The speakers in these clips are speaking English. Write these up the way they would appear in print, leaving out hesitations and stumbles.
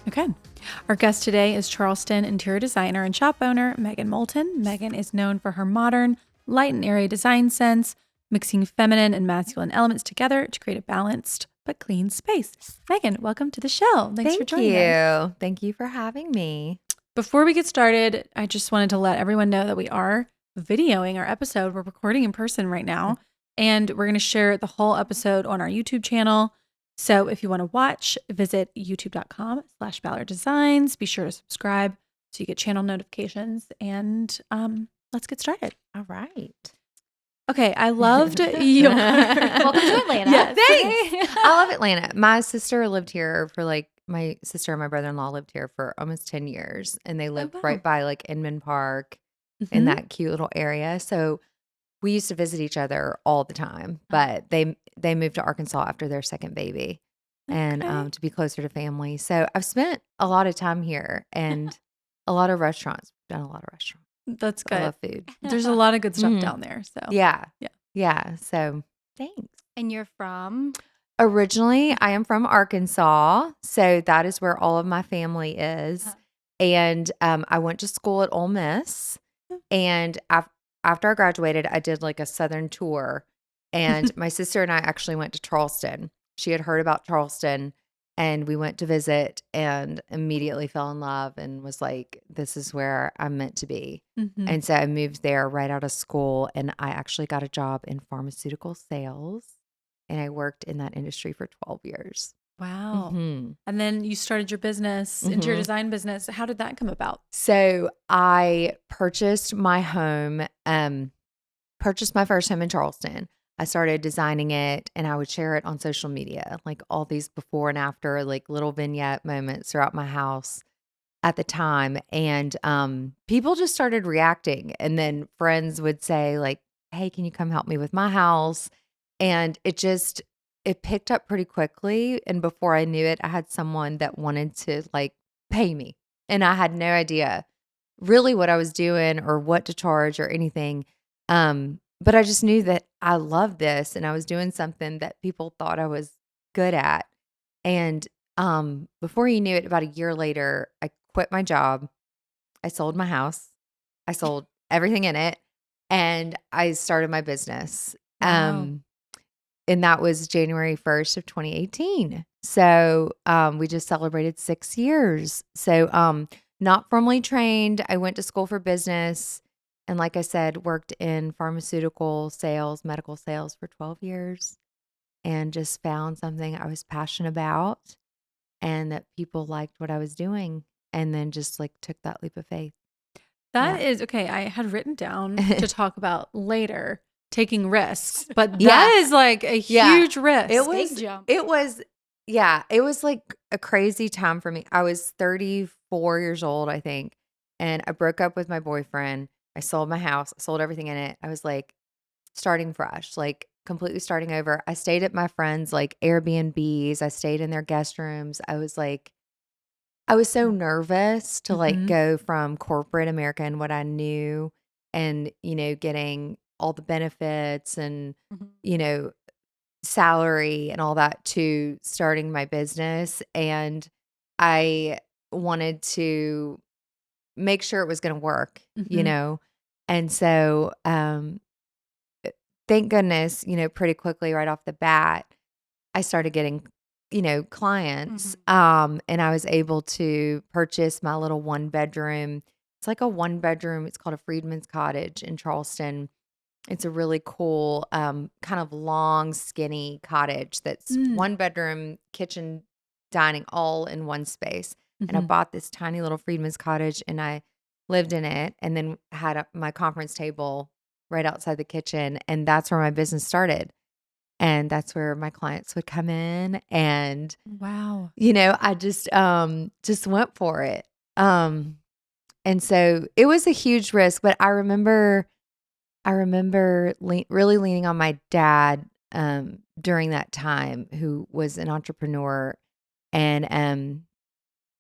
Okay. Our guest today is Charleston interior designer and shop owner, Megan Molten. Megan is known for her modern, light and airy design sense, mixing feminine and masculine elements together to create a balanced but clean space. Megan, welcome to the show. Thanks for joining us. Thank you for having me. Before we get started, I just wanted to let everyone know that we are videoing our episode. We're recording in person right now, and we're going to share the whole episode on our YouTube channel. So if you want to watch, visit youtube.com/Ballard Designs. Be sure to subscribe so you get channel notifications, and let's get started. All right. Okay, I loved your Welcome to Atlanta. Yes. Thanks. I love Atlanta. My sister lived here for my sister and my brother-in-law lived here for almost 10 years, and they lived wow. right by Inman Park Mhm. in that cute little area. So we used to visit each other all the time, but they moved to Arkansas after their second baby and Okay. to be closer to family. So I've spent a lot of time here and a lot of restaurants. Done a lot of restaurants. That's I good. love food. There's a lot of good stuff Mhm. down there. So Yeah. Yeah. Yeah. So thanks. And you're from? Originally, I am from Arkansas. So that is where all of my family is. Uh-huh. And I went to school at Ole Miss. And after I graduated, I did a Southern tour. And my sister and I actually went to Charleston. She had heard about Charleston. And we went to visit and immediately fell in love and was like, this is where I'm meant to be. Mhm. And so I moved there right out of school. And I actually got a job in pharmaceutical sales. And I worked in that industry for 12 years. Wow. Mhm. And then you started your business, interior Mhm. design business. How did that come about? So I purchased my home, purchased my first home in Charleston. I started designing it and I would share it on social media, all these before and after, little vignette moments throughout my house at the time. And people just started reacting. And then friends would say, hey, can you come help me with my house? And it picked up pretty quickly. And before I knew it, I had someone that wanted to pay me. And I had no idea really what I was doing or what to charge or anything. But I just knew that I loved this and I was doing something that people thought I was good at. And before you knew it, about a year later, I quit my job. I sold my house. I sold everything in it. And I started my business. Wow. And that was January 1st of 2018. So we just celebrated 6 years. So not formally trained. I went to school for business. And like I said, worked in pharmaceutical sales, medical sales for 12 years. And just found something I was passionate about and that people liked what I was doing. And then just took that leap of faith. That Yeah. is okay. I had written down to talk about later taking risks, but Yeah. that is a Yeah. huge risk. Big jump. It was a crazy time for me. I was 34 years old, I think. And I broke up with my boyfriend. I sold my house, sold everything in it. I was starting fresh, completely starting over. I stayed at my friends' Airbnbs. I stayed in their guest rooms. I was so nervous to Mhm. go from corporate America and what I knew and, getting all the benefits and, Mhm. salary and all that to starting my business. And I wanted to make sure it was going to work, Mhm. And so, thank goodness, pretty quickly right off the bat, I started getting, clients. And I was able to purchase my little 1 bedroom. It's like a 1 bedroom. It's called a Freedman's Cottage in Charleston. It's a really cool, kind of long, skinny cottage that's Mm. 1 bedroom, kitchen, dining, all in one space. And I Mhm. bought this tiny little Freedman's Cottage and I lived in it and then had my conference table right outside the kitchen. And that's where my business started. And that's where my clients would come in and, Wow. I just went for it. And so it was a huge risk, but I remember really leaning on my dad during that time, who was an entrepreneur and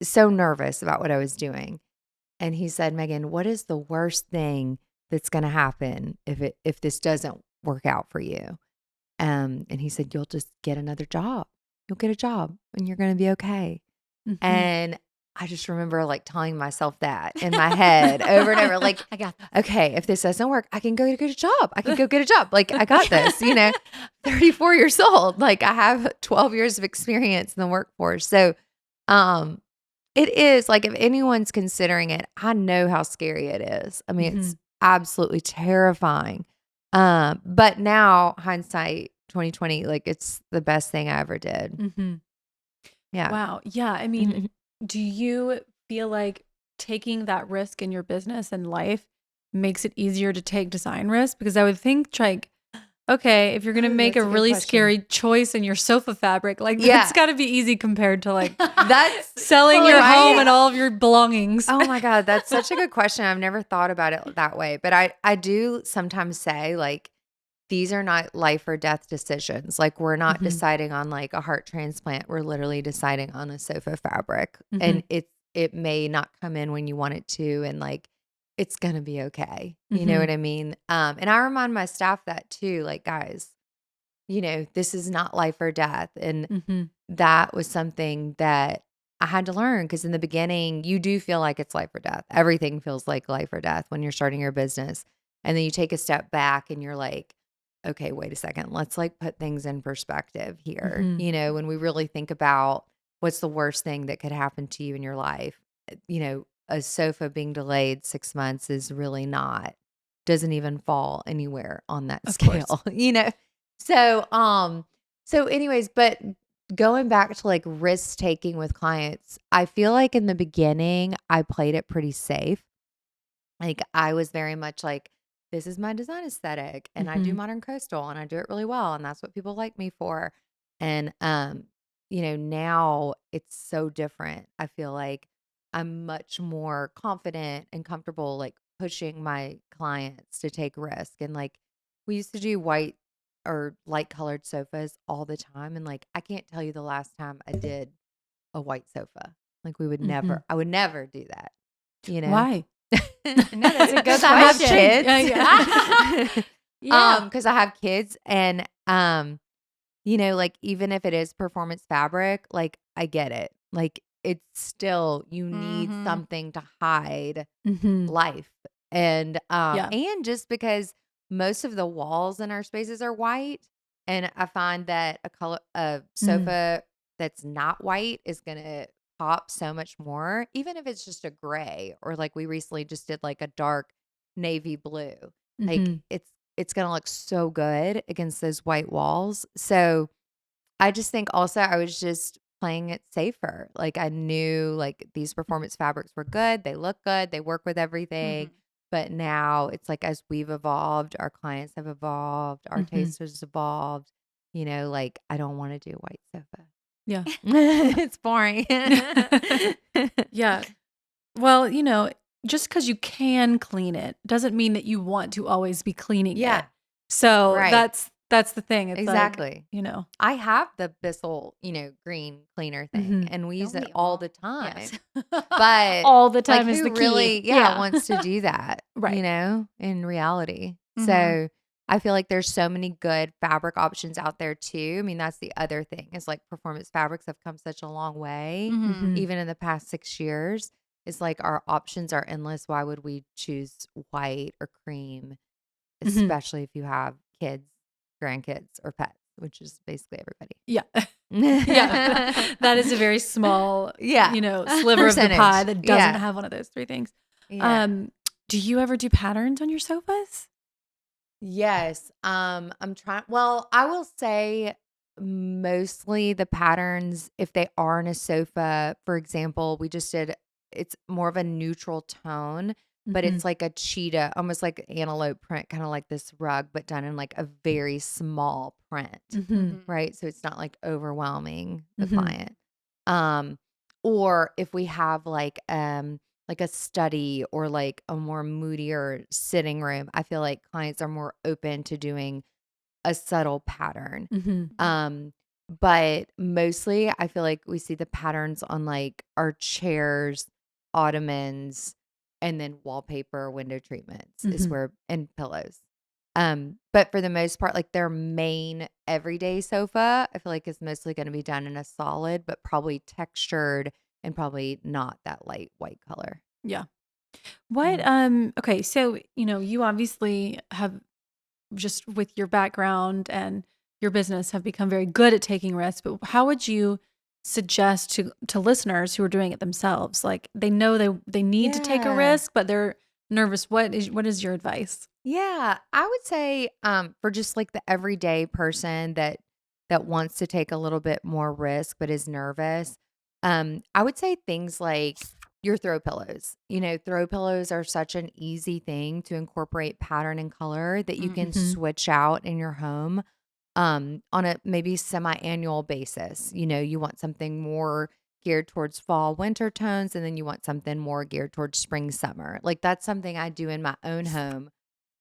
so nervous about what I was doing. And he said, Megan, what is the worst thing that's going to happen if this doesn't work out for you? And he said, you'll just get another job. You'll get a job and you're going to be okay. Mhm. And I just remember like telling myself that in my head over and over, like, I got this. okay, if this doesn't work, I can go get a job. I can go get a job. Like, I got this, 34 years old. Like, I have 12 years of experience in the workforce. So, um, it is like, if anyone's considering it, I know how scary it is. I mean, it's absolutely terrifying. But now hindsight 2020, like, it's the best thing I ever did. Mm-hmm. Yeah. Wow. Yeah. I mean, do you feel like taking that risk in your business and life makes it easier to take design risks? Because I would think like, okay, if you're going to make that's a a good really question. scary choice in your sofa fabric, like Yeah. that's got to be easy compared to like That's selling well, your right? home and all of your belongings. Oh my God, that's such a good question. I've never thought about it that way. But I do sometimes say, like, these are not life or death decisions. Like, we're not deciding on like a heart transplant. We're literally deciding on a sofa fabric. And it may not come in when you want it to, and like it's gonna be okay. You know what I mean? And I remind my staff that too, like, guys, this is not life or death. And that was something that I had to learn, because in the beginning, you do feel like it's life or death. Everything feels like life or death when you're starting your business. And then you take a step back and you're like, okay, wait a second. Let's like put things in perspective here. When we really think about what's the worst thing that could happen to you in your life, a sofa being delayed 6 months is really doesn't even fall anywhere on that Of course. scale. So anyways, but going back to like risk taking with clients, I feel like in the beginning, I played it pretty safe. Like, I was very much like, this is my design aesthetic, and I do modern coastal, and I do it really well, and that's what people like me for. And now it's so different. I feel like I'm much more confident and comfortable like pushing my clients to take risk. And like, we used to do white or light colored sofas all the time, and like, I can't tell you the last time I did a white sofa. Like, I would never do that. Why? No, that's a good Because I have question. kids. Yeah. Because I have kids, and like, even if it is performance fabric, like, I get it. Like, it's still, you need something to hide life. And and just because most of the walls in our spaces are white, and I find that a sofa that's not white is gonna pop so much more, even if it's just a gray, or like we recently just did like a dark navy blue. Like, it's gonna look so good against those white walls. So I just think also I was just playing it safer. Like, I knew like these performance fabrics were good. They look good. They work with everything. But now it's like, as we've evolved, our clients have evolved, our taste has evolved. Like, I don't want to do a white sofa. Yeah. It's boring. Yeah. Well, just because you can clean it doesn't mean that you want to always be cleaning it. So Right. that's the thing. It's Exactly. like, I have the Bissell, green cleaner thing, and we use Don't it we all all? the time. Yes. But all the time like, is who the key. really, wants to do that, Right. in reality. So I feel like there's so many good fabric options out there too. I mean, that's the other thing, is like, performance fabrics have come such a long way, even in the past 6 years. It's like, our options are endless. Why would we choose white or cream, especially if you have kids, grandkids, or pets, which is basically everybody. Yeah. Yeah. That is a very small, sliver of the pie that doesn't have one of those three things. Yeah. Do you ever do patterns on your sofas? Yes. I'm trying. Well, I will say mostly the patterns, if they are on a sofa, for example, it's more of a neutral tone, but it's like a cheetah, almost like antelope print, kind of like this rug, but done in like a very small print. Right. So it's not like overwhelming the client. Or if we have like a study or like a more moodier sitting room, I feel like clients are more open to doing a subtle pattern. But mostly I feel like we see the patterns on like our chairs, ottomans, and then wallpaper, window treatments is where, and pillows. But for the most part, like, their main everyday sofa, I feel like is mostly going to be done in a solid, but probably textured and probably not that light white color. Yeah. What, Mm. okay, so, you obviously have, just with your background and your business, have become very good at taking risks, but how would you suggest to listeners who are doing it themselves? Like they know they need to take a Yeah. risk, but they're nervous. What is your advice? Yeah, I would say for just like the everyday person that wants to take a little bit more risk but is nervous, I would say things like your throw pillows. Throw pillows are such an easy thing to incorporate pattern and color that you can Mm-hmm. switch out in your home on a maybe semi-annual basis. You want something more geared towards fall, winter tones, and then you want something more geared towards spring, summer. Like that's something I do in my own home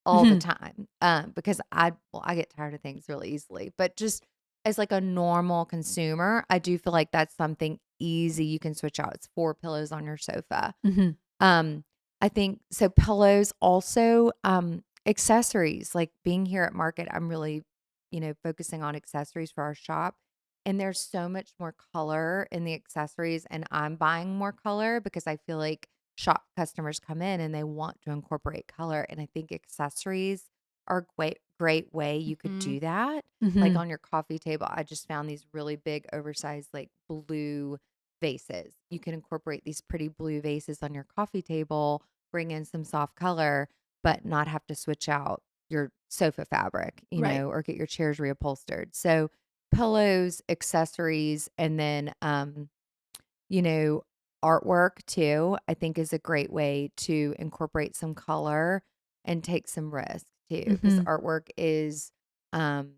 all the Mm-hmm. time, because I get tired of things really easily, but just as like a normal consumer, I do feel like that's something easy you can switch out. It's 4 pillows on your sofa. Mm-hmm. Um, I think so pillows also, accessories, like being here at market, I'm really, focusing on accessories for our shop. And there's so much more color in the accessories, and I'm buying more color because I feel like shop customers come in and they want to incorporate color. And I think accessories are a great way you could Mhm. do that. Like Mm-hmm. on your coffee table, I just found these really big, oversized, like blue vases. You can incorporate these pretty blue vases on your coffee table, bring in some soft color, but not have to switch out your sofa fabric, Right. or get your chairs reupholstered. So pillows, accessories, and then you know, artwork too, I think is a great way to incorporate some color and take some risk too. Because Mm-hmm. artwork is um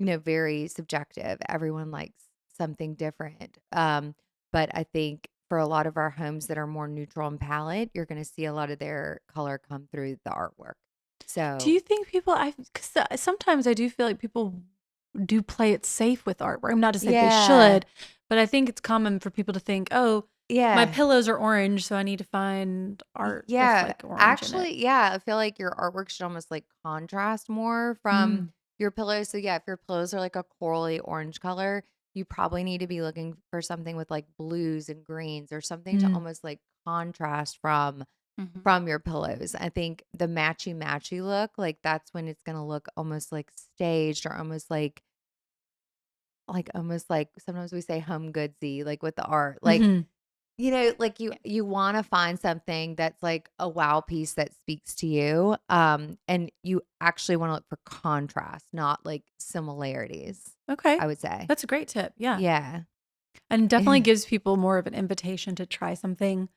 very subjective. Everyone likes something different. But I think for a lot of our homes that are more neutral in palette, you're going to see a lot of their color come through the artwork. Do So, you think people? Because sometimes I do feel like people do play it safe with artwork. I'm not to say they yeah. should, but I think it's common for people to think, oh, my Yeah. pillows are orange, so I need to find art with Yeah. like orange in it. Actually, yeah, I feel like your artwork should almost like contrast more from Mm. your pillows. So, yeah, if your pillows are like a corally orange color, you probably need to be looking for something with like blues and greens or something to Mm. almost like contrast from Mhm. your pillows. I think the matchy look, like that's when it's gonna look almost like staged or almost like sometimes we say home goodsy, like with the art. Like, Mhm. like Yeah. you want to find something that's like a wow piece that speaks to you. And you actually want to look for contrast, not like similarities, Okay. I would say. That's a great tip. Yeah. Yeah. And definitely gives people more of an invitation to try something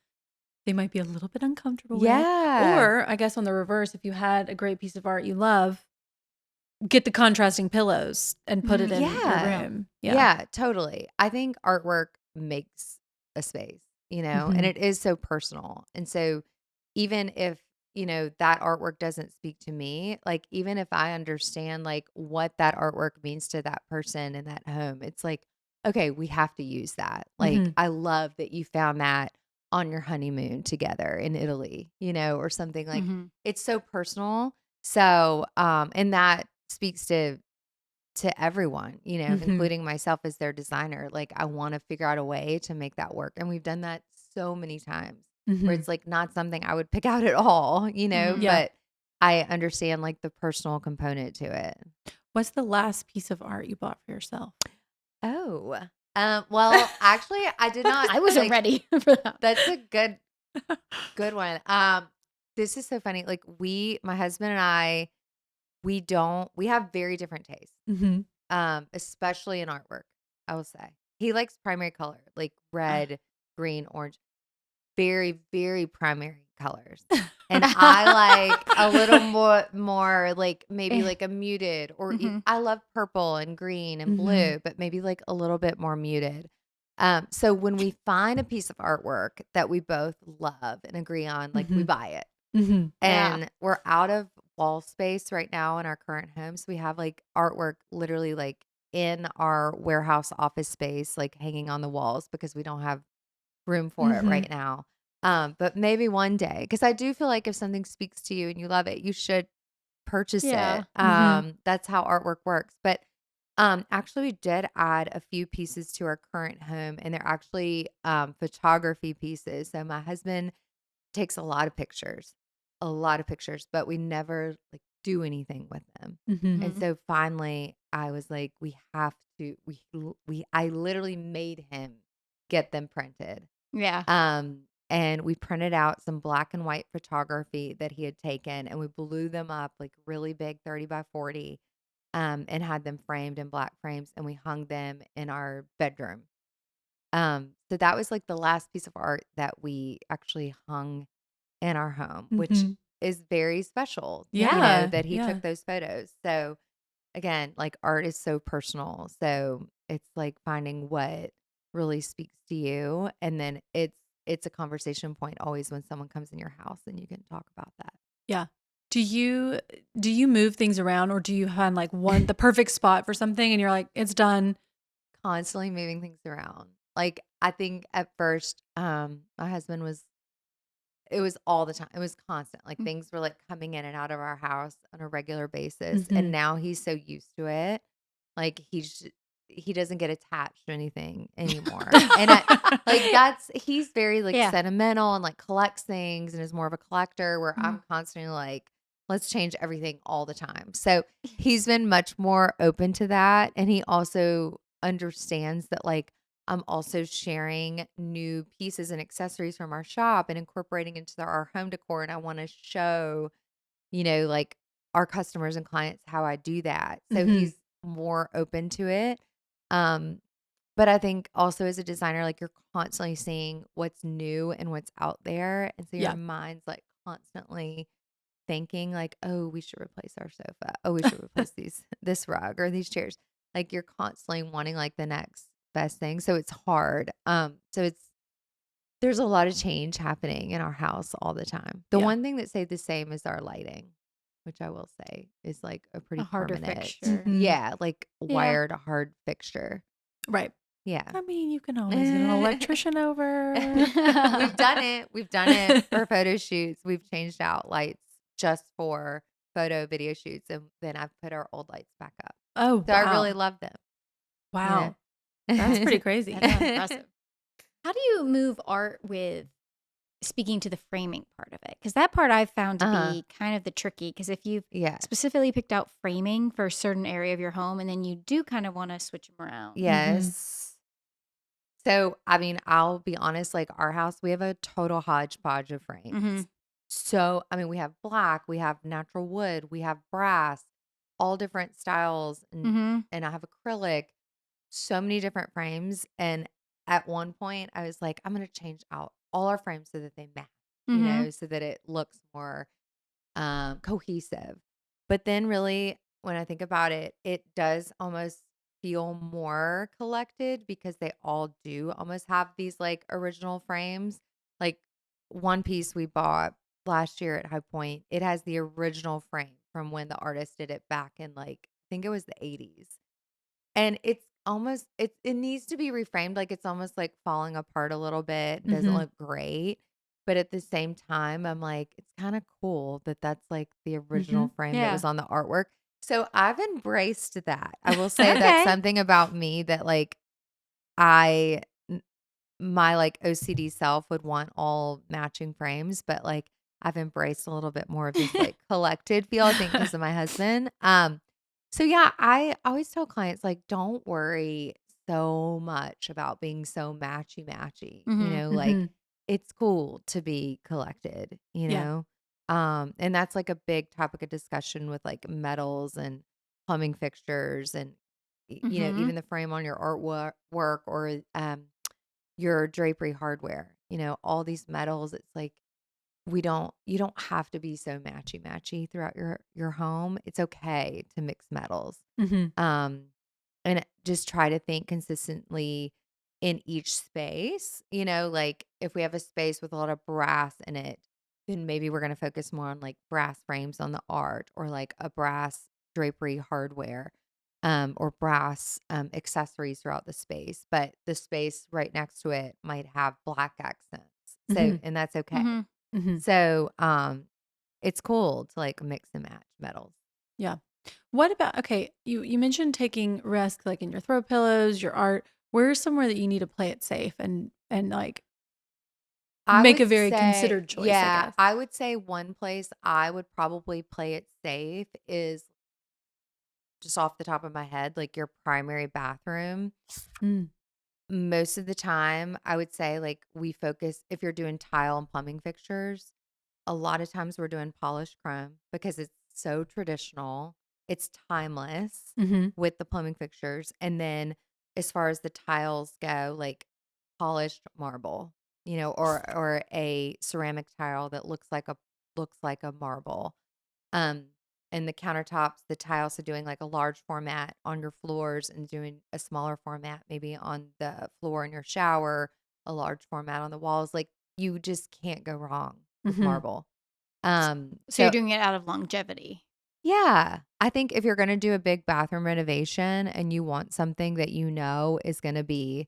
they might be a little bit uncomfortable with. Yeah. Or I guess on the reverse, if you had a great piece of art you love, get the contrasting pillows and put it Mhm. in your Yeah. room. Yeah. Yeah, totally. I think artwork makes a space, and Mhm. it is so personal. And so even if, that artwork doesn't speak to me, like even if I understand like what that artwork means to that person in that home, it's like, okay, we have to use that. Like Mhm. I love that you found that on your honeymoon together in Italy, or something like Mhm. it's so personal. So, and that speaks to everyone, Mhm. including myself as their designer. Like I want to figure out a way to make that work. And we've done that so many times where Mhm. it's like not something I would pick out at all, Mhm. Yeah. but I understand like the personal component to it. What's the last piece of art you bought for yourself? Oh. Well, actually I did not I wasn't like ready for that. that's a good one. This is so funny. Like my husband and I, we have very different tastes. Mhm. Especially in artwork, I will say. He likes primary color, like red, green, orange, very, very primary colors. And I like a little more like maybe Eh. like a muted Mhm. I love purple and green and Mhm. blue, but maybe like a little bit more muted. So when we find a piece of artwork that we both love and agree on, like we Mhm. buy it. Mhm. Yeah. And we're out of wall space right now in our current home. So we have like artwork literally like in our warehouse office space, like hanging on the walls because we don't have room for it Mhm. right now. But maybe one day, because I do feel like if something speaks to you and you love it, you should purchase it. Yeah. Mhm. That's how artwork works. But Actually, we did add a few pieces to our current home, and they're actually photography pieces. So my husband takes a lot of pictures, but we never like do anything with them. Mm-hmm. And Mhm. so finally, I was like, we have to. I literally made him get them printed. Yeah. And we printed out some black and white photography that he had taken, and we blew them up like really big, 30 by 40, and had them framed in black frames, and we hung them in our bedroom. So that was like the last piece of art that we actually hung in our home, which Mm-hmm. is very special, Yeah. that he Yeah. took those photos. So again, like art is so personal. So it's like finding what really speaks to you. And then it's a conversation point always when someone comes in your house and you can talk about Yeah. Do you move things around, or do you find like the perfect spot for something and you're like, it's done? constantly moving things around. Like I think at first, my husband was it was all the time. It was constant. Like Mm. things were like coming in and out of our house on a regular basis. Mm-hmm. And now he's so used to it. Like he doesn't get attached to anything anymore. And I like he's very like Yeah. sentimental and like collects things and is more of a collector where Mhm. I'm constantly like, let's change everything all the time. So he's been much more open to that. And he also understands that like I'm also sharing new pieces and accessories from our shop and incorporating into our home decor. And I want to show, like our customers and clients how I do that. So Mm-hmm. he's more open to it. Um, but I think also as a designer, like you're constantly seeing what's new and what's out there. And so your Yeah. mind's like constantly thinking like, oh, we should replace our sofa. Oh, we should replace this rug or these chairs. Like you're constantly wanting like the next best thing. So it's hard. So there's a lot of change happening in our house all the time. The Yeah. one thing that stayed the same is our lighting, which I will say is like a A pretty harder permanent, fixture. Mm-hmm. yeah, like Yeah. wired hard fixture. Right. Yeah. I mean, you can always get an electrician over. We've done it. We've done it for photo shoots. We've changed out lights just for photo video shoots. And then I've put our old lights back up. Oh, So I really wow. love them, you Wow. know? That's pretty crazy. That is impressive. How do you move art with speaking to the framing part of it? Because that part I've found to Uh-huh. be kind of the tricky. Because if you've Yeah. specifically picked out framing for a certain area of your home, and then you do kind of want to switch them around. Mm-hmm. Yes. So, I mean, I'll be honest, like our house, we have a total hodgepodge of frames. Mm-hmm. So, I mean, we have black, we have natural wood, we have brass, all different styles, and Mm-hmm. I have acrylic, so many different frames. And at one point, I was like, I'm going to change out all our frames so that they match, Mm-hmm. so that it looks more cohesive. But then, really, when I think about it, it does almost feel more collected because they all do almost have these like original frames. Like one piece we bought last year at High Point, it has the original frame from when the artist did it back in like, I think it was the 80s. And it's almost it needs to be reframed, like, it's almost, like, falling apart a little bit, and doesn't Mm-hmm. look great, but at the same time, I'm like, it's kinda cool that that's, like, the Mm-hmm. original frame that Yeah. was on the artwork. So, I've embraced that. I will say that's Okay. something about me that, like, I n my, like, OCD self would want all matching frames, but, like, I've embraced a little bit more of this, like, collected feel, I think, because of my husband. So yeah, I always tell clients, like, don't worry so much about being so matchy-matchy, Mm-hmm. like, Mm-hmm. it's cool to be collected, Yeah. And that's, like, a big topic of discussion with, like, metals and plumbing fixtures and, Mm-hmm. even the frame on your artwork work or, your drapery hardware, all these metals, it's like you don't have to be so matchy-matchy throughout your home. It's okay to mix metals. Mm-hmm. Um, and just try to think consistently in each space. Like if we have a space with a lot of brass in it, then maybe we're going to focus more on like brass frames on the art or like a brass drapery hardware, or brass accessories throughout the space. But the space right next to it might have black accents. Mm-hmm. And that's okay. Mm-hmm. Mm-hmm. So, it's cool to like mix and match metals. Yeah. What about, okay, you mentioned taking risks like in your throw pillows, your art. Where's somewhere that you need to play it safe and like I make a would very say, considered choice, I yeah, guess? I would say one place I would probably play it safe is just off the top of my head, like your primary bathroom. Mm. Most of the time, I would say like we focus if you're doing tile and plumbing fixtures, a lot of times we're doing polished chrome because it's so traditional. It's timeless Mm-hmm. with the plumbing fixtures. And then as far as the tiles go, like polished marble, or a ceramic tile that looks like a marble. Um, and the countertops, the tiles, so doing like a large format on your floors and doing a smaller format maybe on the floor in your shower, a large format on the walls. Like you just can't go wrong with Mm-hmm. marble. So you're So doing it out of longevity. yeah, I think if you're going to do a big bathroom renovation and you want something that you know is going to be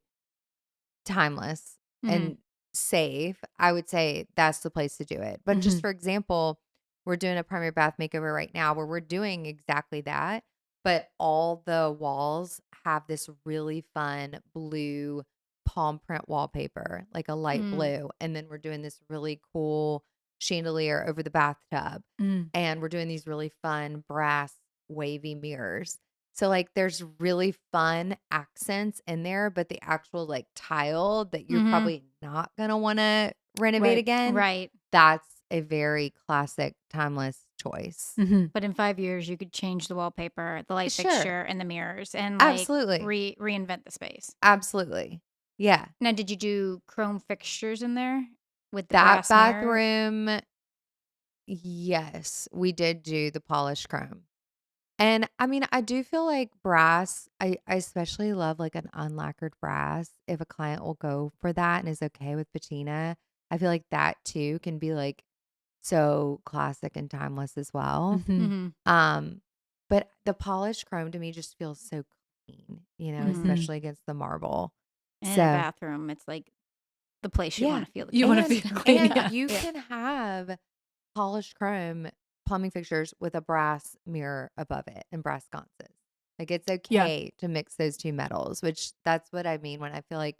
timeless Mhm. and safe, I would say that's the place to do it. But Mm-hmm. just for example, we're doing a primary bath makeover right now where we're doing exactly that, but all the walls have this really fun blue palm print wallpaper, like a light Mm. blue. And then we're doing this really cool chandelier over the bathtub. Mm. And we're doing these really fun brass wavy mirrors. So like there's really fun accents in there, but the actual like tile that you're Mhm. probably not gonna want to renovate Right. again, Right. that's a very classic, timeless choice. Mm-hmm. But in 5 years, you could change the wallpaper, the light Sure. fixture, and the mirrors, and like Absolutely. reinvent the space. Absolutely. Yeah. Now, did you do chrome fixtures in there with the That brass mirror? bathroom, yes, we did do the polished chrome. And I mean, I do feel like brass, I especially love like an unlacquered brass. If a client will go for that and is okay with patina, I feel like that too can be like so classic and timeless as well. Mm-hmm. Mhm. Um, but the polished chrome to me just feels so clean, Mhm. Mm-hmm. especially against the marble. And in a So bathroom, it's like the place you yeah. want to feel the You want to And cleanest. feel clean, and yeah. you Yeah. can have polished chrome plumbing fixtures with a brass mirror above it and brass sconces. Like it's Yeah. okay to mix those two metals, which that's what I mean when I feel like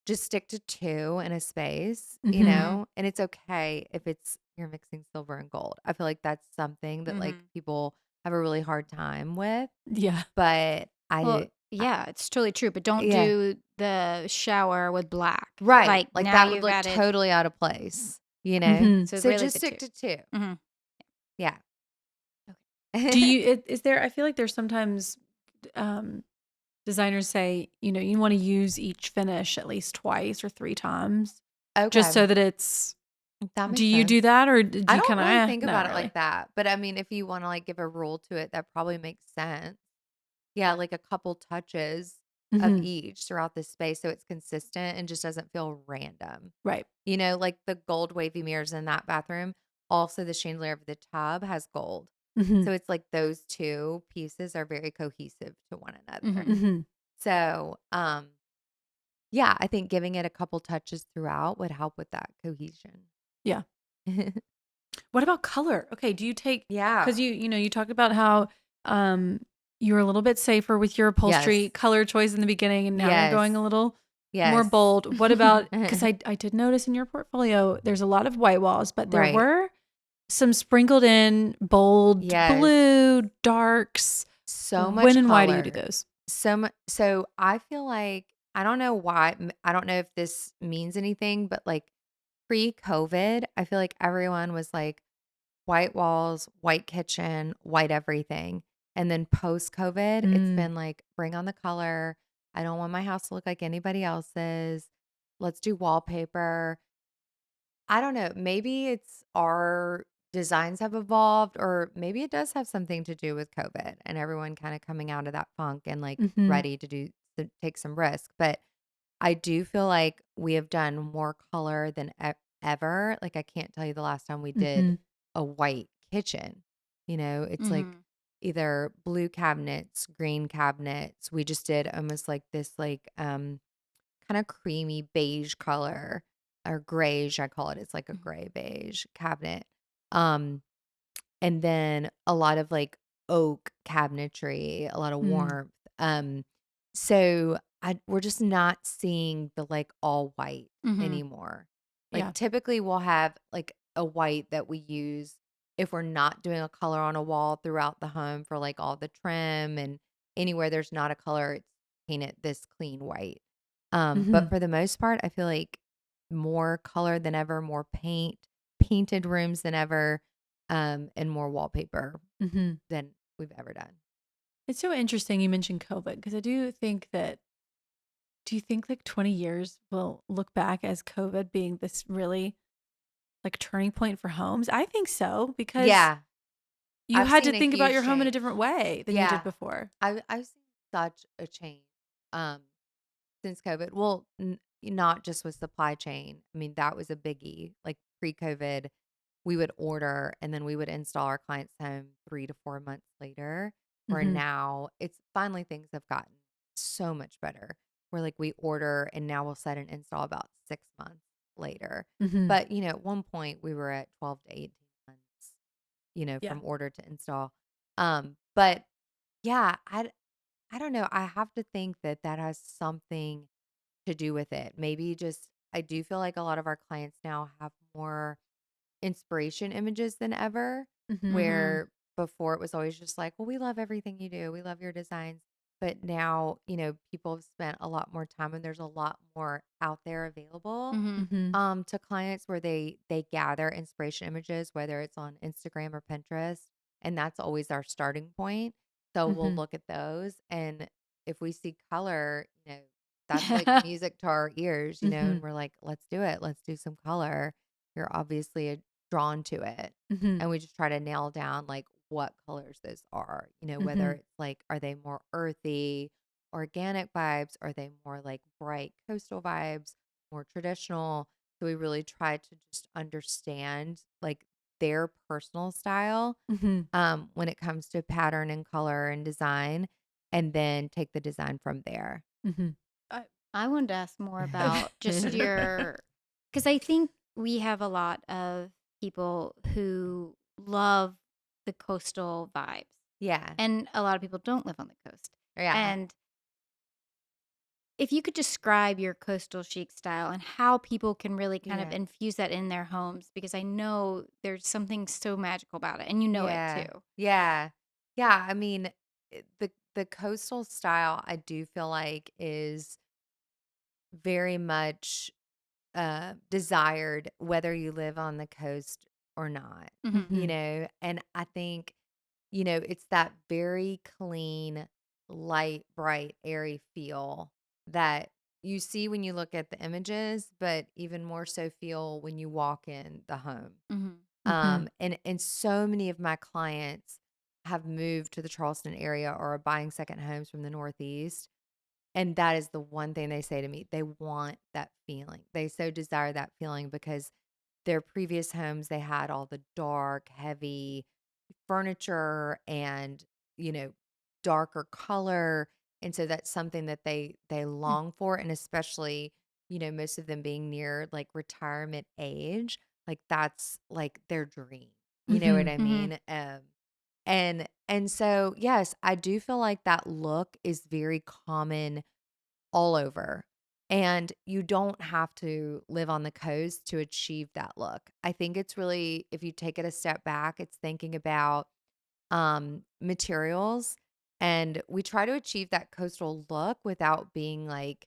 just stick to two in a space, Mm-hmm. Mhm. and it's okay if it's you're mixing silver and gold. I feel like that's something that like Mhm. people have a really hard time with, Yeah. but Well, I yeah, it's totally true. But don't yeah, do the shower with black. right. Like Like now that would you've look added. totally out of place. Mm-hmm. So So really just the stick two. to two. Mhm. Yeah. Do you, is there, I feel like there's sometimes um, designers say, you want to use each finish at least twice or three times just Okay. so that it's, That do makes you sense. do that or do I you don't kind of, really think not about it really? like that, but I mean, if you wanna, like, give a rule to it, that probably makes sense. Yeah, like a couple touches of Mm-hmm. each throughout the space so it's consistent and just doesn't feel random. Right. Like the gold wavy mirrors in that bathroom, also the chandelier of the tub has gold. Mm-hmm. So it's like those 2 pieces are very cohesive to one another. Mhm. Mm-hmm. So, yeah, I think giving it a couple touches throughout would help with that cohesion. Yeah. What about color? Okay, do you take, Yeah. because you talked about how um you were a little bit safer with your upholstery Yes. color choice in the beginning and now you're going Yes. a little more Yes. bold. What about, because I did notice in your portfolio there's a lot of white walls, but there Right. were some sprinkled in bold Yes. blue, darks. So When much and why do you do color. those? So I feel like I don't know why. I don't know if this means anything, but like pre-COVID, I feel like everyone was like white walls, white kitchen, white everything. And then post-COVID, it's Mm, been like bring on the color. I don't want my house to look like anybody else's. Let's do wallpaper. I don't know. Maybe it's our designs have evolved, or maybe it does have something to do with COVID and everyone kind of coming out of that funk and like mm-hmm, ready to take some risk. But I do feel like we have done more color than ever. Like I can't tell you the last time we did mm-hmm, a white kitchen. It's like Mhm. either blue cabinets, green cabinets. We just did almost like this like kind of creamy beige color or grayish, I call it. It's like a gray beige cabinet. Um, and then a lot of like oak cabinetry, a lot of Mm, warmth. So we're just not seeing the like all white Mm-hmm. anymore. Like yeah. typically we'll have like a white that we use if we're not doing a color on a wall throughout the home for like all the trim and anywhere there's not a color, it's painted this clean white. But Mhm. for the most part, I feel like more color than ever, more painted rooms than ever, and more wallpaper Mhm. than we've ever done. It's so interesting you mentioned COVID because I do think that do you think like 20 years will look back as COVID being this really like turning point for homes? I think so because Yeah, you I've had to seen a think about your huge home in a change. different way than you did Yeah, before. I've seen such a change um, since COVID. Well, not just with supply chain. I mean, that was a biggie. Like pre-COVID, we would order and then we would install our client's home 3 to 4 months later. Where Mhm. now it's finally things have gotten so much better. Where like we order and now we'll set an install about 6 months later. Mhm. But at one point we were at 12 to 18 months, Yeah. from order to install. But yeah, I don't know. I have to think that that has something to do with it. Maybe just I do feel like a lot of our clients now have more inspiration images than ever, Mhm. Mm-hmm. where before it was always just like, well, we love everything you do. We love your designs. But now, people have spent a lot more time and there's a lot more out there available Mm-hmm. Mhm. to clients where they gather inspiration images, whether it's on Instagram or Pinterest. And that's always our starting point. So we'll Mhm. look at those. And if we see color, that's like music to our ears, and Mhm. we're like, let's do it. Let's do some color. You're obviously drawn to it. Mhm. And we just try to nail down like what colors those are, whether Mhm. it's like, are they more earthy, organic vibes? Are they more like bright coastal vibes, more traditional? So we really try to just understand like their personal style Mhm. when it comes to pattern and color and design, and then take the design from there. Mhm. I I wanted to ask more about just because I think we have a lot of people who love the coastal vibes, Yeah. and a lot of people don't live on the coast. Yeah. And if you could describe your coastal chic style and how people can really kind of Yeah. infuse that in their homes, because I know there's something so magical about it, and you know it Yeah. too. Yeah. Yeah. I mean, the coastal style I do feel like is very much desired whether you live on the coast or not, Mm-hmm. Mhm. and I think, it's that very clean, light, bright, airy feel that you see when you look at the images, but even more so feel when you walk in the home. Mm-hmm. Mhm. And so many of my clients have moved to the Charleston area or are buying second homes from the Northeast. And that is the one thing they say to me. They want that feeling. They so desire that feeling because their previous homes, they had all the dark, heavy furniture and, you know, darker color. And so that's something that they long for. And especially, most of them being near like retirement age, like that's like their dream. You know what Mhm. I Mm-hmm. mean? And so yes, I do feel like that look is very common all over. And you don't have to live on the coast to achieve that look. I think it's really, if you take it a step back, it's thinking about materials. And we try to achieve that coastal look without being like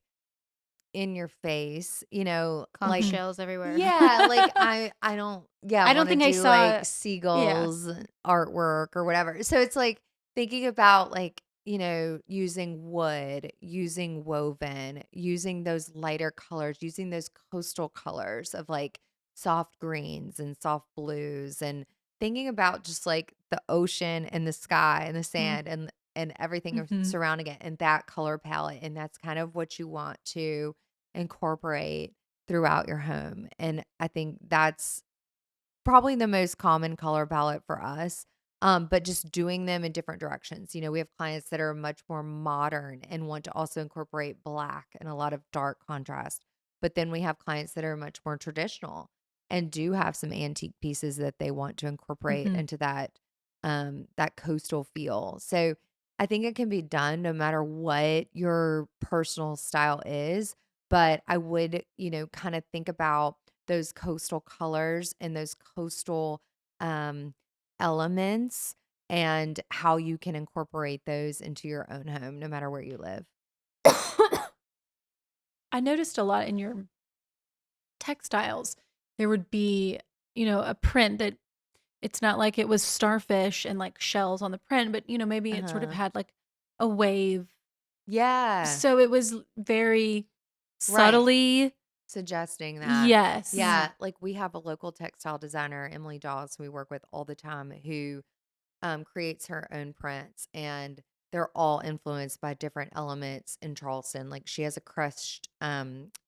in your face, Conch like, Mhm. shells everywhere. yeah, like I don't, yeah, I don't want to think I do like saw. Yeah. seagulls artwork or whatever. So it's like thinking about like, using wood, using woven, using those lighter colors, using those coastal colors of like soft greens and soft blues, and thinking about just like the ocean and the sky and the Mhm. sand and everything Mhm. surrounding it and that color palette. And that's kind of what you want to incorporate throughout your home. And I think that's probably the most common color palette for us. But just doing them in different directions. We have clients that are much more modern and want to also incorporate black and a lot of dark contrast. But then we have clients that are much more traditional and do have some antique pieces that they want to incorporate Mhm. into that that coastal feel. So I think it can be done no matter what your personal style is. But I would, kind of think about those coastal colors and those coastal um, elements and how you can incorporate those into your own home, no matter where you live. I noticed a lot in your textiles. There would be, a print that it's not like it was starfish and like shells on the print, but maybe it sort of Uh-huh. had like a wave. Yeah, So it was very right. subtly, Suggesting that. yes. Yeah. Yeah, like we have a local textile designer, Emily Dawes, who we work with all the time, who creates her own prints, and they're all influenced by different elements in Charleston. Like she has a crushed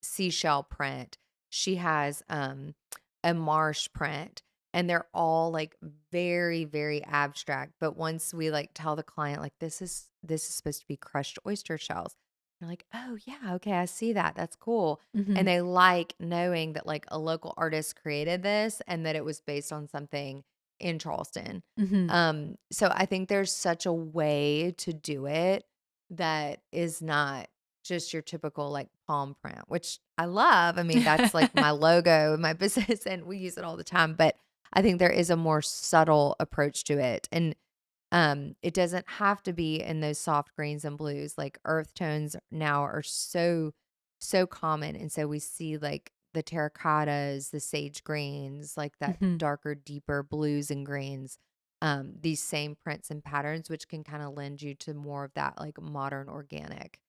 seashell print. She has a marsh print, and they're all like very, very abstract. But once we like tell the client like this is supposed to be crushed oyster shells, they're like, oh yeah, okay, I see that. That's cool. And Hmm. they like knowing that like a local artist created this and that it was based on something in Charleston. Hmm. So I think there's such a way to do it that is not just your typical like palm print, which I love. I mean, that's like my logo in my business and we use it all the time. But I think there is a more subtle approach to it. And it doesn't have to be in those soft greens and blues. Like earth tones now are so common. And so we see like the terracottas, the sage greens, like that Hmm. darker, deeper blues and greens. These same prints and patterns, which can kind of lend you to more of that like modern organic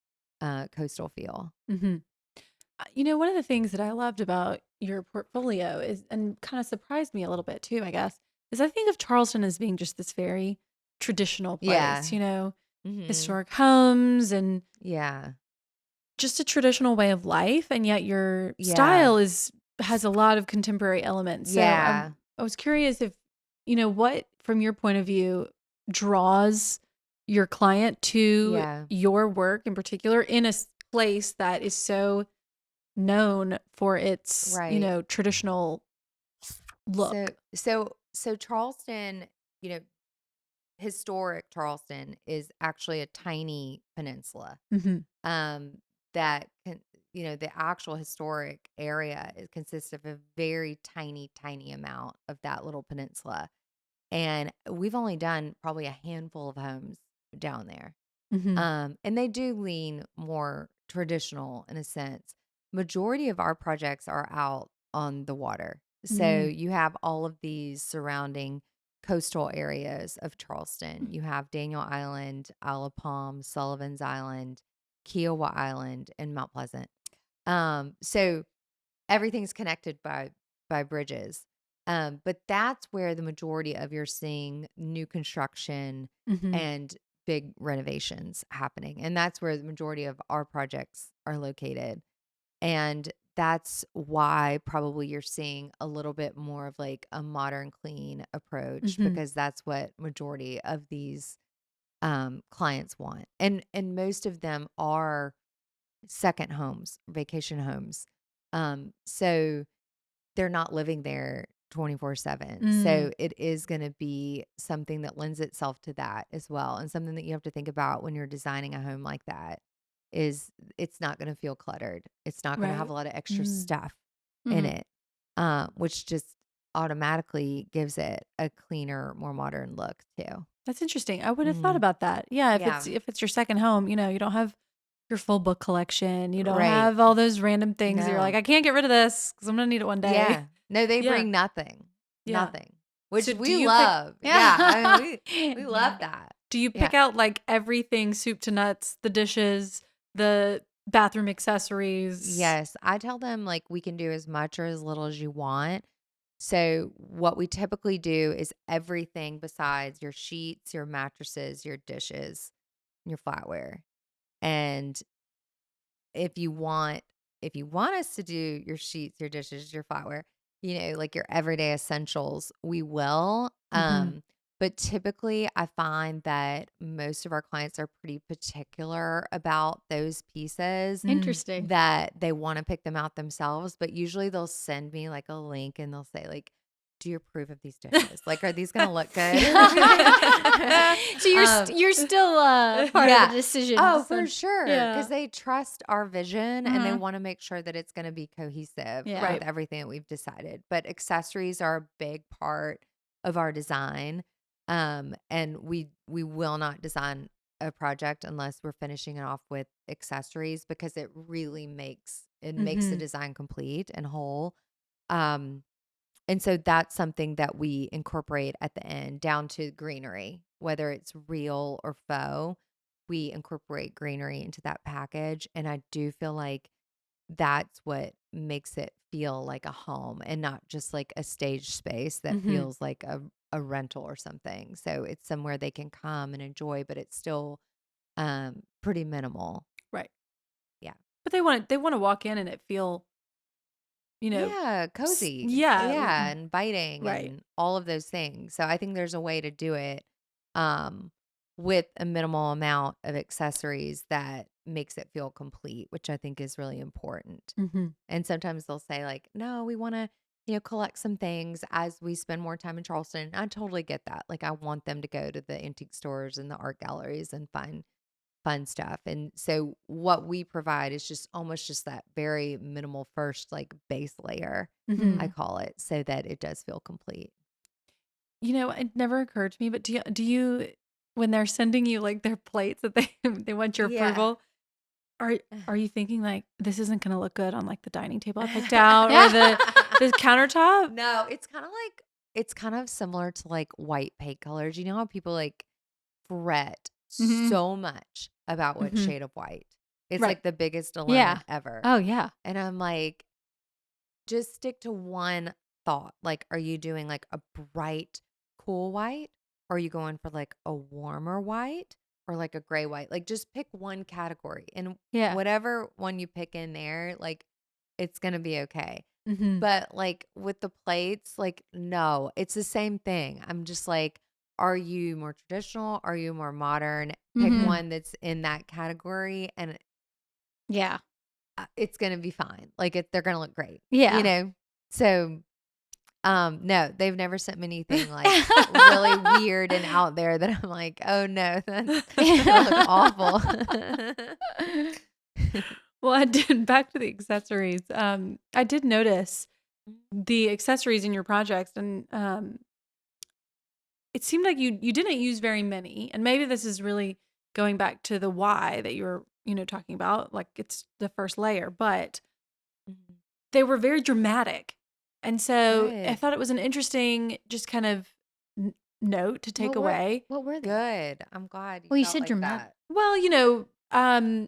coastal feel. Hmm. One of the things that I loved about your portfolio is, and kind of surprised me a little bit too, I guess, is I think of Charleston as being just this very traditional place, Yeah. Hmm. historic homes and Yeah. just a traditional way of life. And yet your Yeah. style has a lot of contemporary elements. So Yeah. I was curious if, what from your point of view draws your client to Yeah. your work in particular in a place that is so known for its, Right. traditional So look. so Charleston, you know, historic Charleston is actually a tiny peninsula. Mhm. Um that can the actual historic area it consists of a very tiny amount of that little peninsula. And we've only done probably a handful of homes down there. Mhm. And they do lean more traditional in a sense. Majority of our projects are out on the water. So Mm. you have all of these surrounding coastal areas of Charleston. You have Daniel Island, Isle of Palm, Sullivan's Island, Kiowa Island, and Mount Pleasant. So everything's connected by bridges. But that's where the majority of you're seeing new construction Mhm. and big renovations happening. And that's where the majority of our projects are located. And that's why probably you're seeing a little bit more of like a modern clean approach Mhm. because that's what majority of these clients want. And most of them are second homes, vacation homes. So they're not living there 24/7. Mm. So it is going to be something that lends itself to that as well. And something that you have to think about when you're designing a home like that is it's not going to feel cluttered. It's not going to have Right. a lot of extra Mm. stuff in Mhm. it, which just automatically gives it a cleaner, more modern look too. That's interesting. I would have thought Hmm. about that. Yeah, Yeah. if it's your second home, you don't have your full book collection. You don't Right. have all those random things. You're like, No. I can't get rid of this because I'm gonna need it one day. Yeah. No, they Yeah, bring nothing. yeah. Nothing. So Which do we you pick? love. Yeah. I mean, we love Yeah. that. Do you Yeah. pick out like everything, soup to nuts, the dishes, the bathroom accessories? Yes. I tell them like we can do as much or as little as you want. So what we typically do is everything besides your sheets, your mattresses, your dishes, your flatware. And if you want if you want us to do your sheets, your dishes, your flatware, like your everyday essentials, we will. Hmm. But typically I find that most of our clients are pretty particular about those pieces Mm. Interesting. that they want to pick them out themselves, but usually they'll send me like a link and they'll say like do you approve of these dishes? Like, are these going to look good? So you're still part of the decision. Oh, for sure. Yeah. Because they trust our vision and they Mhm. want to make sure that it's going to be cohesive Yeah. with everything that we've decided. But accessories are a big part of our design. And we will not design a project unless we're finishing it off with accessories because it really makes the Mhm. design complete and whole. Um, and so that's something that we incorporate at the end down to greenery, whether it's real or faux. We incorporate greenery into that package. And I do feel like that's what makes it feel like a home and not just like a stage space that Mhm. feels like a rental or something. So it's somewhere they can come and enjoy, but it's still pretty minimal. Right. Yeah. But they want to walk in and it feel, Yeah, cozy. yeah. Yeah, and biting Right. and all of those things. So I think there's a way to do it um with a minimal amount of accessories that makes it feel complete, which I think is really important. Mm-hmm. And sometimes they'll say like, "No, we want to, collect some things as we spend more time in Charleston." I totally get that. Like I want them to go to the antique stores and the art galleries and find fun stuff. And so what we provide is just almost just that very minimal first like base layer, Mm-hmm. I call it, so that it does feel complete. It never occurred to me, but do you when they're sending you like their plates that they they want your Yeah. approval, are you thinking like this isn't going to look good on like the dining table I picked out or the countertop? No, it's kind of similar to like white paint colors. You know how people like fret Mhm. so much about what Mhm. shade of white. It's Right. like the biggest dilemma Yeah. ever. Oh yeah. And I'm like, just stick to one thought. Like, are you doing like a bright, cool white? Or are you going for like a warmer white or like a gray white? Like, just pick one category and Yeah. whatever one you pick in there, like, it's going to be okay. Mm-hmm. But like with the plates, like, no, it's the same thing. I'm just like, are you more traditional? Are you more modern? Pick Mhm. one that's in that category and Yeah. it's going to be fine. Like, they're going to look great, Yeah. So, no, they've never sent me anything like really weird and out there that I'm like, oh no, that's gonna look awful. Well, I did back to the accessories. I did notice the accessories in your projects, and it seemed like you didn't use very many. And maybe this is really going back to the why that you were talking about, like it's the first layer, but Mhm. they were very dramatic, and so I Good. thought it was an interesting, just kind of note to take away. What were they? Good. I'm glad you Well, you felt said like dramatic. that. Well,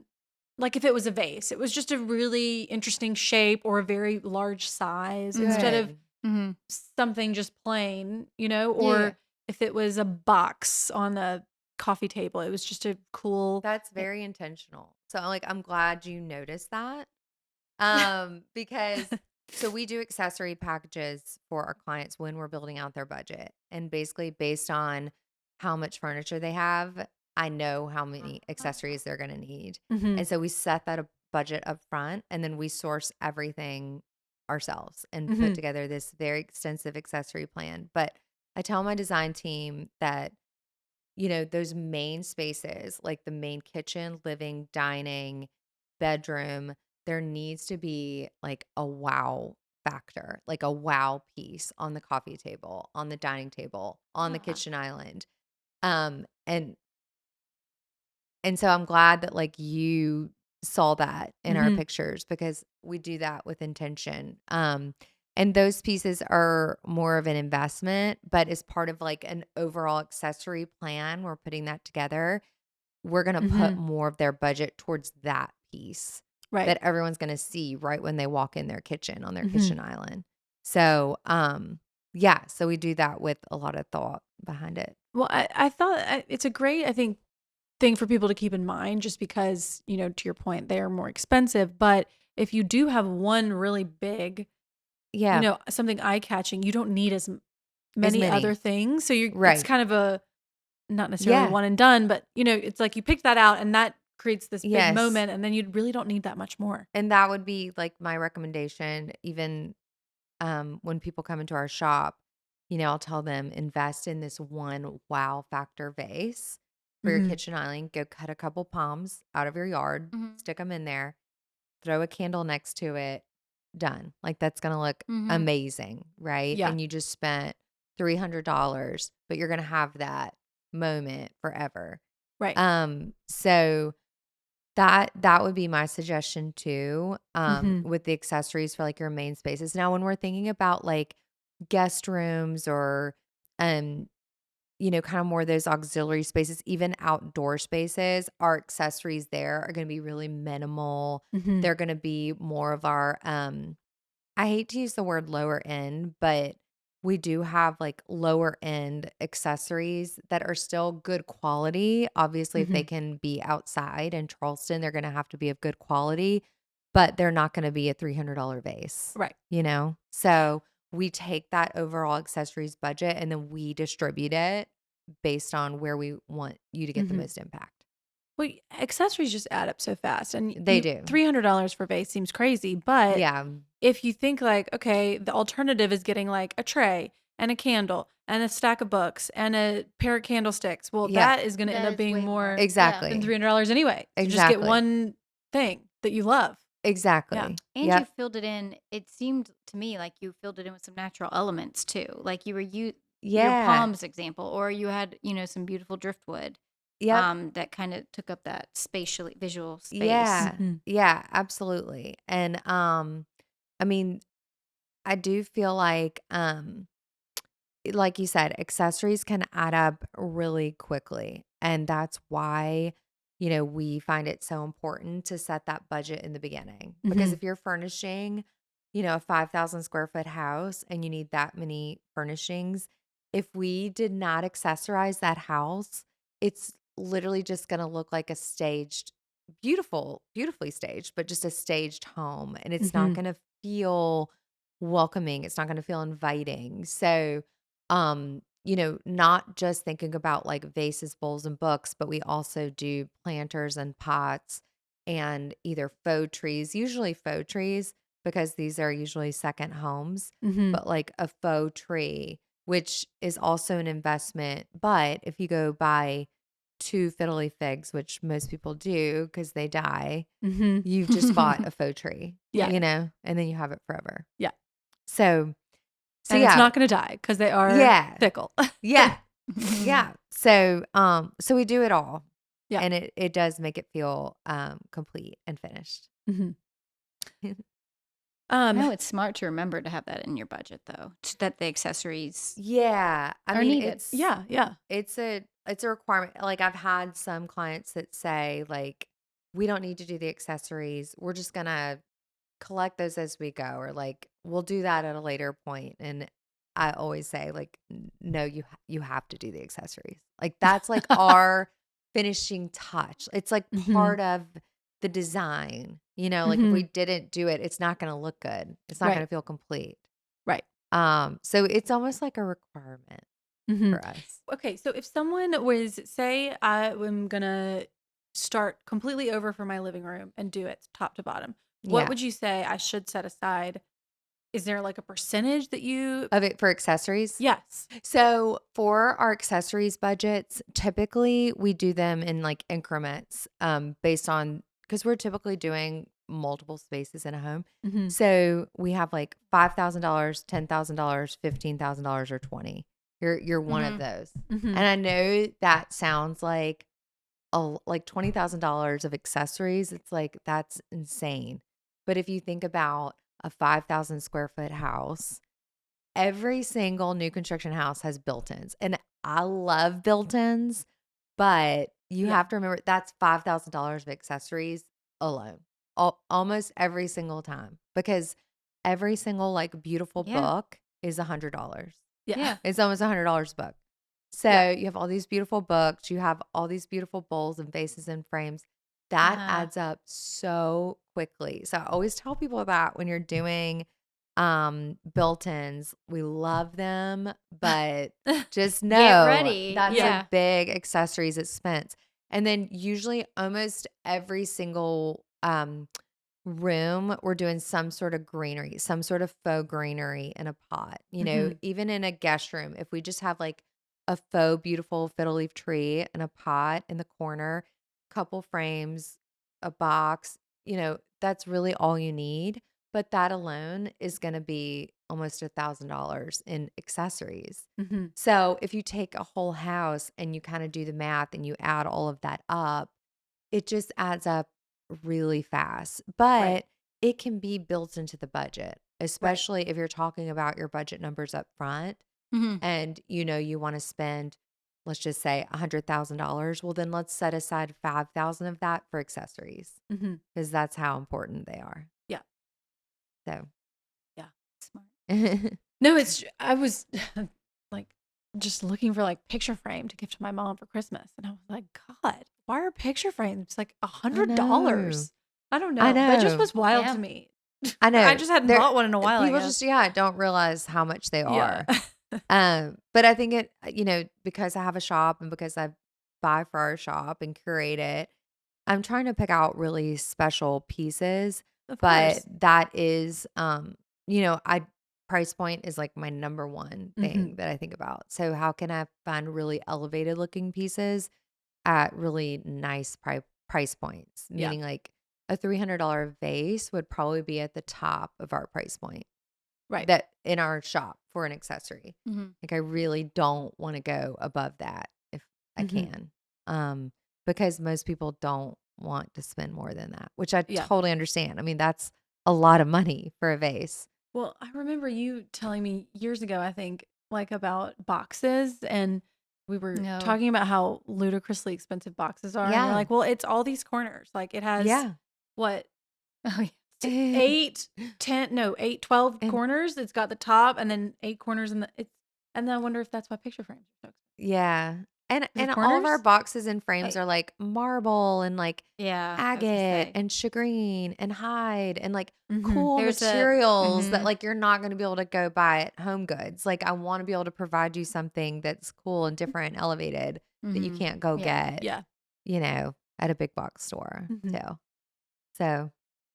like if it was a vase, it was just a really interesting shape or a very large size instead of Good. Mhm. something just plain, Yeah. or if it was a box on a coffee table, it was just a cool. That's very intentional. So like I'm glad you noticed that. Because so we do accessory packages for our clients when we're building out their budget. And basically based on how much furniture they have, I know how many accessories they're going to need. Mhm. And so we set that a budget up front and then we source everything ourselves and put Mhm. together this very extensive accessory plan. But I tell my design team that those main spaces, like the main kitchen, living, dining, bedroom, there needs to be like a wow factor, like a wow piece on the coffee table, on the dining table, on the kitchen island. And so I'm glad that like you saw that in our Mhm. pictures because we do that with intention. And those pieces are more of an investment, but as part of like an overall accessory plan, we're putting that together. We're going to put Mhm. more of their budget towards that piece Right. that everyone's going to see right when they walk in their kitchen on their Mhm. kitchen island. So, yeah, so we do that with a lot of thought behind it. Well, I thought it's a great, I think, thing for people to keep in mind just because, to your point, they are more expensive. But if you do have one really big, Yeah, something eye catching, you don't need as as many other many. things. So it's Right. kind of a not necessarily Yeah. one and done, but it's like you pick that out and that creates this big Yes. moment and then you really don't need that much more. And that would be like my recommendation, even when people come into our shop. I'll tell them invest in this one wow factor vase for your Mhm. kitchen island. Go cut a couple palms out of your yard, Mhm. stick them in there, throw a candle next to it, done. Like that's going to look Mhm. amazing, right? Yeah. And you just spent $300, but you're going to have that moment forever. Right. So that would be my suggestion too, Mhm. with the accessories for like your main spaces. Now, when we're thinking about like guest rooms or, um, kind of more of those auxiliary spaces, even outdoor spaces, our accessories there are going to be really minimal. Mhm. They're going to be more of our, I hate to use the word lower end, but we do have like lower end accessories that are still good quality. Obviously, if they Mhm. can be outside in Charleston, they're going to have to be of good quality, but they're not going to be a $300 vase, Right. So we take that overall accessories budget and then we distribute it based on where we want you to get the Mhm. most impact. Well, accessories just add up so fast, and They do. $300 for vase seems crazy, but Yeah. if you think like, okay, the alternative is getting like a tray and a candle and a stack of books and a pair of candlesticks. Well, Yeah. that is going to end That up is being way more. more Yeah. than Exactly. $300 anyway. So just get Exactly. one thing that you love. Exactly. And Yep. you filled it in. It seemed to me like you filled it in with some natural elements too. Like your Yeah. palms example, or you had, some beautiful driftwood. Yep. That kind of took up that visual space. Yeah. Mhm. Yeah, absolutely. And I mean, I do feel like you said, accessories can add up really quickly. And that's why, we find it so important to set that budget in the beginning. Because Mhm. if you're furnishing, a 5,000 square foot house and you need that many furnishings, if we did not accessorize that house, it's literally just going to look like a staged, beautifully staged, but just a staged home. And it's not Mhm. going to feel welcoming. It's not going to feel inviting. So, not just thinking about like vases, bowls, and books, but we also do planters and pots and either faux trees, usually faux trees, because these are usually second homes, Mhm. but like a faux tree, which is also an investment. But if you go buy two fiddly figs, which most people do because they die, Mhm. you've just bought a faux tree, Yeah. and then you have it forever. Yeah. So, And it's yeah. not going to die because they are Yeah. fickle. Yeah. Yeah. So we do it all. Yeah. And it does make it feel complete and finished. Mhm. No, it's smart to remember to have that in your budget, though. That the accessories Yeah. I are mean, needed. Yeah. Yeah. it's a requirement. Like I've had some clients that say like we don't need to do the accessories. We're just going to collect those as we go, or like we'll do that at a later point. And I always say like no, you have to do the accessories. Like that's like our finishing touch. It's like Mhm. part of the design. Like if we Mhm. didn't do it, it's not going to look good. It's not going Right. to feel complete. Right. So it's almost like a requirement Mhm. for us. Okay, so if someone was, say, I am gonna start completely over for my living room and do it top to bottom, what Yeah. would you say I should set aside? Is there like a percentage that you? Of it for accessories? Yes. So for our accessories budgets, typically we do them in like increments, based on because we're typically doing multiple spaces in a home. Mm-hmm. So we have like $5,000, $10,000, $15,000, or 20. You're one of Mhm. those. Mm-hmm. And I know that sounds like like $20,000 of accessories. It's like that's insane. But if you think about a 5,000 square foot house, every single new construction house has built-ins. And I love built-ins, but you Yeah. have to remember that's $5,000 of accessories alone. Almost every single time, because every single like beautiful Yeah. book is $100. Yeah. Yeah. It's almost $100 a book. So Yeah. you have all these beautiful books, you have all these beautiful bowls and vases and frames. That Uh-huh. adds up so quickly. So I always tell people that when you're doing built-ins, we love them, but just know ready. that's Yeah. a big accessories expense. And then usually almost every single room, we're doing some sort of greenery, some sort of faux greenery in a pot. Mhm. Even in a guest room, if we just have like a faux beautiful fiddle leaf tree in a pot in the corner, couple frames, a box, that's really all you need. But that alone is going to be almost $1,000 in accessories. Mhm. So if you take a whole house and you kind of do the math and you add all of that up, it just adds up really fast. Right. But it can be built into the budget, Right. especially if you're talking about your budget numbers up front Hmm. and you want to spend, let's just say $100,000. Well, then let's set aside 5,000 of that for accessories Mhm. because that's how important they are. Yeah. So, Yeah. Smart. yeah. No, I was like just looking for like picture frame to give to my mom for Christmas. And I was like, God, why are picture frames like I know. $100? I don't I know. That just know. was wild Yeah. to me. I I know. just hadn't There bought one in a while, I people guess. just don't realize how much they Yeah. are. But I think because I have a shop and because I buy for our shop and curate it, I'm trying to pick out really special pieces. Of But course. that is, I price point is like my number one thing Mhm. that I think about. So how can I find really elevated looking pieces at really nice price points? Yeah. Meaning like a $300 vase would probably be at the top of our price point Right. that in our shop for an accessory. Hmm. Like I really don't want to go above that if I Mhm. can. Because most people don't want to spend more than that, which I Yeah. totally understand. I mean, that's a lot of money for a vase. Well, I remember you telling me years ago, I think, like about boxes, and we were No. talking about how ludicrously expensive boxes are. And you're Yeah. like, well, it's all these corners. Like it has Yeah. what, Oh, yeah. 8, 10, no, 8, 12 And corners. It's got the top and then 8 corners and then I wonder if that's why picture frames are so expensive. yeah. And The all of our corners? boxes and frames Like, are like marble and like Yeah, I was gonna agate say. and shagreen and hide and like mm-hmm, cool There's a materials that mhm. like you're not going to be able to go buy at Home Goods. Like I want to be able to provide you something that's cool and different and elevated that you Mhm. can't go Yeah. get, yeah. at a big box store Mm-hmm. too. So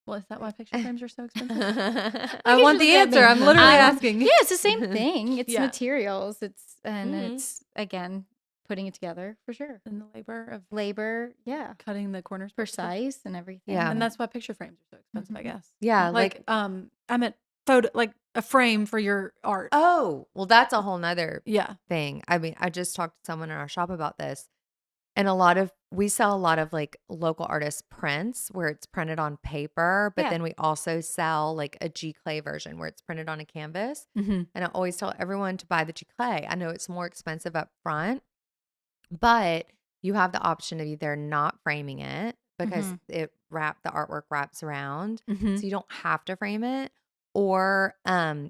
Well, is that why picture frames are so expensive? Like I you're want just the looking at answer. me. I'm literally asking. Yeah, it's the same thing. It's Yeah. materials. Mhm. It's again putting it together for sure. And the labor of Labor, yeah, cutting the corners precise and everything. Yeah. and that's why picture frames are so expensive, I Mhm. guess. yeah, Like, I meant photo, like a frame for your art. oh, well, that's a whole nother Yeah. thing. I mean, I just talked to someone in our shop about this. And we sell a lot of like local artist prints where it's printed on paper, but Yeah. then we also sell like a G clay version where it's printed on a canvas. Mm-hmm. And I always tell everyone to buy the G clay. I know it's more expensive up front, but you have the option of either not framing it because Mhm. the artwork wraps around, Mm-hmm. so you don't have to frame it, or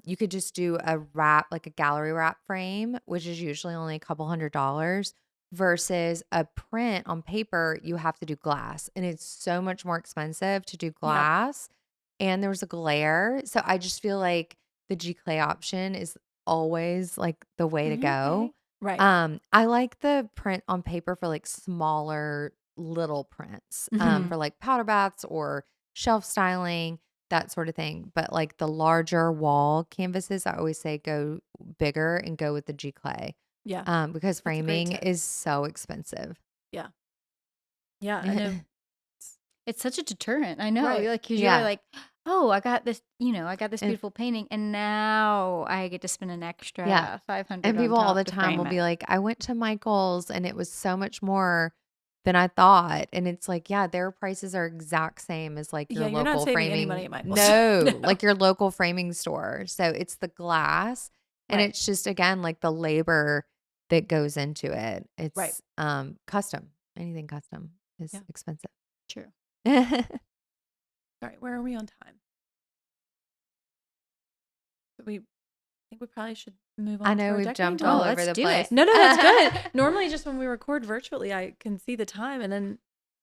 you could just do a wrap, like a gallery wrap frame, which is usually only a couple $100 versus a print on paper. You have to do glass, and it's so much more expensive to do Yep. glass, and there's a glare. So I just feel like the G clay option is always like the way to go. Okay. Right. I like the print on paper for like smaller little prints, Mhm. for like powder baths or shelf styling, that sort of thing. But like the larger wall canvases, I always say go bigger and go with the G clay, Yeah. because That's a great framing tip. is so expensive. Yeah. Yeah. I know. It's such a deterrent. I know. Right. You're like, because you're Yeah. like, oh, I got this, I got this And beautiful painting, and now I get to spend an yeah. extra 500 And on people all the top to time will frame be it. like, I went to Michael's and it was so much more than I thought. And it's like, yeah, their prices are exact same as like Yeah. your You're not local saving any money framing. at Michael's. No, No. like your local framing store. So it's the glass and Right. it's just again like the labor that goes into it. Right. It's custom. Anything custom is Yeah. expensive. True. Sorry. Where are we on time? I think we probably should move I on to know our we've decorating jumped all Oh, dilemma. over let's the do place. it. No, that's good. Normally, just when we record virtually, I can see the time, and then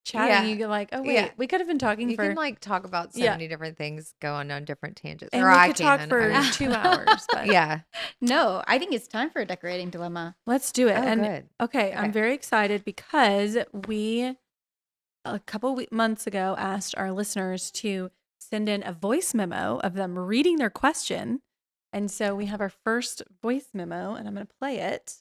chatting, Yeah. you get like, oh Yeah. wait, we could have been talking You can for like talk about so yeah, many different things going on different tangents. and Or we I could talk can. for I mean, 2 hours. But yeah. No, I think it's time for a decorating dilemma. let's do it. Oh, And good. okay, Okay. I'm very excited because we a couple months ago asked our listeners to send in a voice memo of them reading their question. And so we have our first voice memo, and I'm going to play it.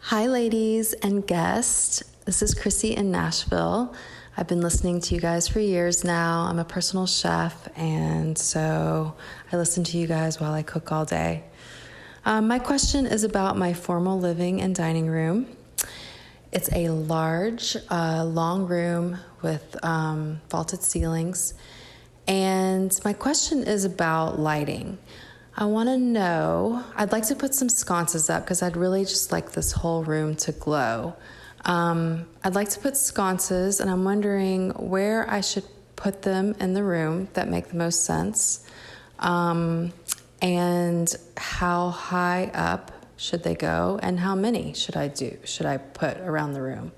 Hi, ladies and guests. This is Chrissy in Nashville. I've been listening to you guys for years now. I'm a personal chef, and so I listen to you guys while I cook all day. My question is about my formal living and dining room. It's a large, long room with vaulted ceilings. And my question is about lighting. I want to know, I'd like to put some sconces up because I'd really just like this whole room to glow. I'd like to put sconces, and I'm wondering where I should put them in the room that make the most sense. And how high up should they go, and how many should I put around the room?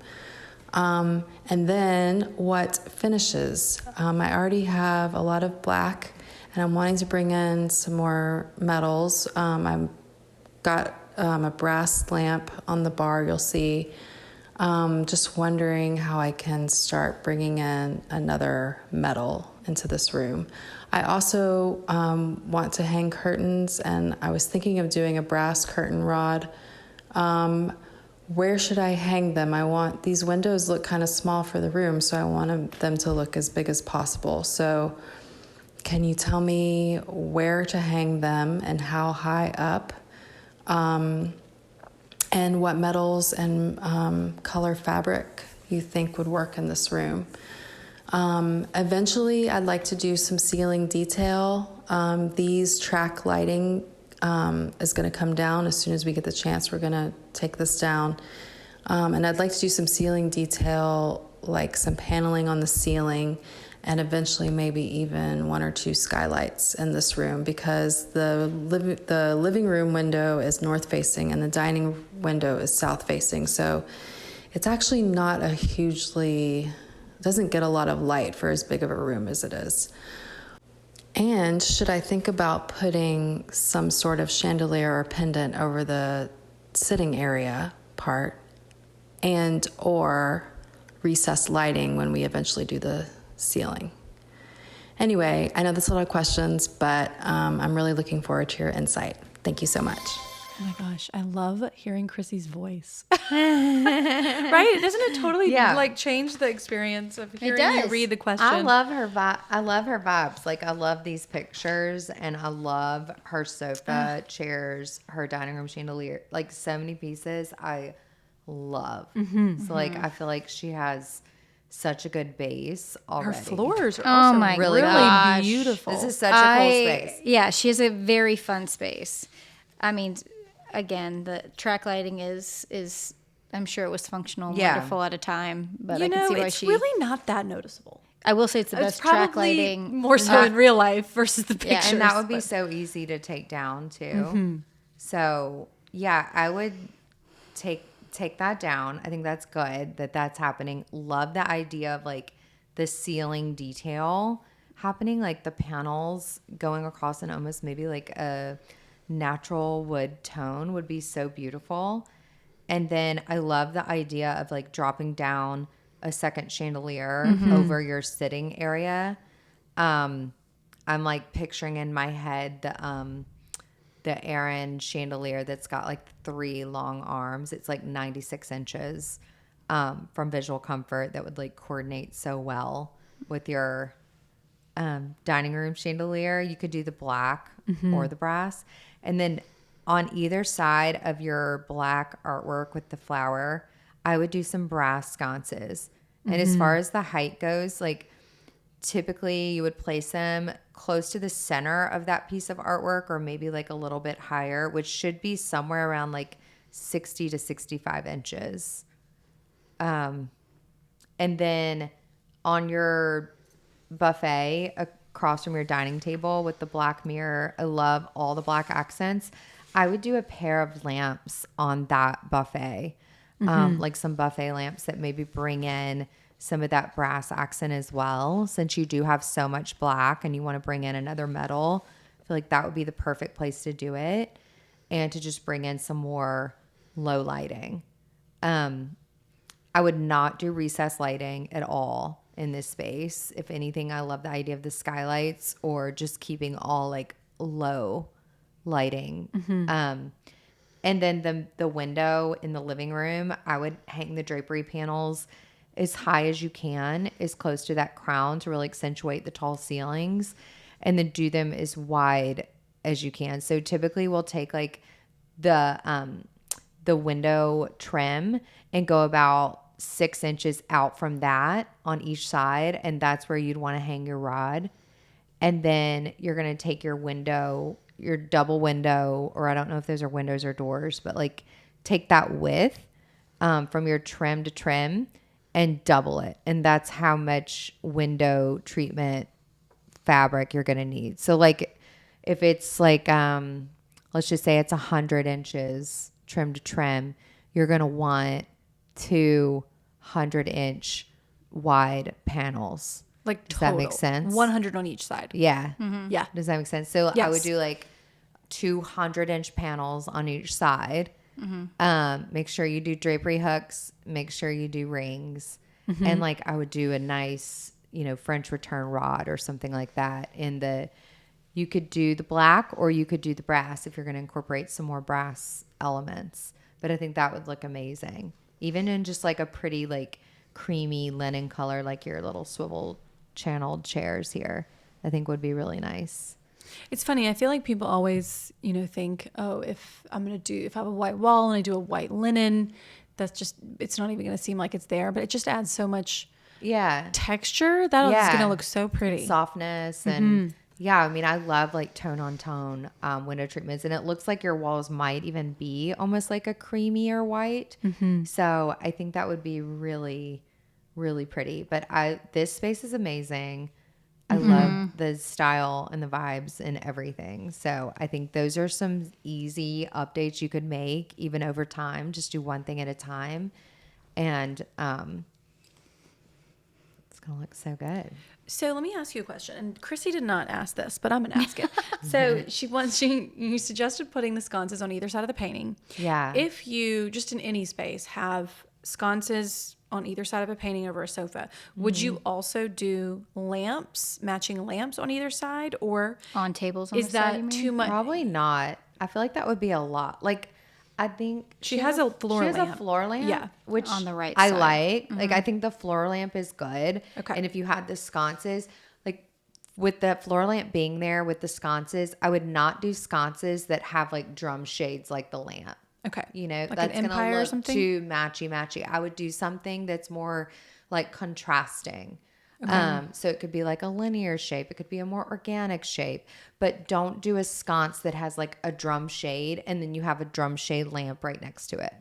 And then what finishes? I already have a lot of black, and I'm wanting to bring in some more metals. I've got a brass lamp on the bar, you'll see. Just wondering how I can start bringing in another metal into this room. I also want to hang curtains, and I was thinking of doing a brass curtain rod. Where should I hang them? These windows look kind of small for the room, so I want them to look as big as possible. So can you tell me where to hang them and how high up? And what metals and color fabric you think would work in this room. Eventually, I'd like to do some ceiling detail. These track lighting is going to come down as soon as we get the chance. We're going to take this down. And I'd like to do some ceiling detail, like some paneling on the ceiling, and eventually maybe even 1 or 2 skylights in this room, because the living room window is north facing and the dining window is south facing. So it's actually not doesn't get a lot of light for as big of a room as it is. And should I think about putting some sort of chandelier or pendant over the sitting area part, and or recessed lighting when we eventually do the ceiling? Anyway, I know that's a lot of questions, but I'm really looking forward to your insight. Thank you so much. Oh my gosh, I love hearing Chrissy's voice. Right? Doesn't it totally change the experience of hearing you read the question? I love her vibes. Like, I love these pictures, and I love her sofa, chairs, her dining room chandelier. Like, so many pieces I love. So like, I feel like she has such a good base already. Her floors are also really beautiful. This is such a cool space. Yeah, she has a very fun space. I mean, again, the track lighting is I'm sure it was functional and wonderful at a time, but I can see why it's really not that noticeable. I will say it's the best track lighting. More so in real life versus the pictures. Yeah, and that would be so easy to take down too. So yeah, I would take that down. I think that's good that that's happening. Love the idea of like the ceiling detail happening, like the panels going across and almost maybe like a natural wood tone would be so beautiful. And then I love the idea of like dropping down a second chandelier over your sitting area. I'm like picturing in my head the Aaron chandelier that's got like 3 long arms. It's like 96 inches from Visual Comfort, that would like coordinate so well with your dining room chandelier. You could do the black or the brass. And then on either side of your black artwork with the flower, I would do some brass sconces. And as far as the height goes, like typically you would place them close to the center of that piece of artwork, or maybe like a little bit higher, which should be somewhere around like 60 to 65 inches. And then on your buffet across from your dining table with the black mirror, I love all the black accents. I would do a pair of lamps on that buffet, like some buffet lamps that maybe bring in some of that brass accent as well. Since you do have so much black and you want to bring in another metal, I feel like that would be the perfect place to do it, and to just bring in some more low lighting. I would not do recessed lighting at all in this space. If anything, I love the idea of the skylights or just keeping all like low lighting. And then the window in the living room, I would hang the drapery panels as high as you can, as close to that crown to really accentuate the tall ceilings, and then do them as wide as you can. So typically we'll take like the window trim and go about 6 inches out from that on each side, and that's where you'd want to hang your rod. And then you're going to take your window, your double window, or I don't know if those are windows or doors, but like take that width from your trim to trim and double it. And that's how much window treatment fabric you're going to need. So like if it's like, let's just say it's 100 inches trim to trim, you're going to want 200-inch wide panels. Like Does that make sense? 100 on each side. Yeah. Yeah. Does that make sense? So Yes. I would do like 200-inch panels on each side. Make sure you do drapery hooks. Make sure you do rings. And like I would do a nice, French return rod or something like that. You could do the black or you could do the brass if you're going to incorporate some more brass elements. But I think that would look amazing. Even in just like a pretty like creamy linen color, like your little swivel channeled chairs here, I think would be really nice. It's funny. I feel like people always, think, oh, if I have a white wall and I do a white linen, it's not even going to seem like it's there, but it just adds so much texture. That is going to look so pretty. Softness and I mean, I love like tone on tone window treatments, and it looks like your walls might even be almost like a creamier white. So I think that would be really, really pretty. But this space is amazing. I love the style and the vibes and everything. So I think those are some easy updates you could make even over time. Just do one thing at a time. And it's going to look so good. So let me ask you a question. And Chrissy did not ask this, but I'm going to ask it. So you suggested putting the sconces on either side of the painting. Yeah. If you, just in any space, have sconces on either side of a painting over a sofa, would you also do matching lamps on either side, or On tables on is the side, you that mean? too much? Probably not. I feel like that would be a lot. Like, I think She has a floor She has lamp. a floor lamp, Yeah. which On the right I side. like. Like, I think the floor lamp is good. Okay. And if you had the sconces, like with the floor lamp being there with the sconces, I would not do sconces that have like drum shades like the lamp. Okay. Like Like that's an gonna empire or look something? too matchy. I would do something that's more like contrasting. So it could be like a linear shape. It could be a more organic shape, but don't do a sconce that has like a drum shade and then you have a drum shade lamp right next to it.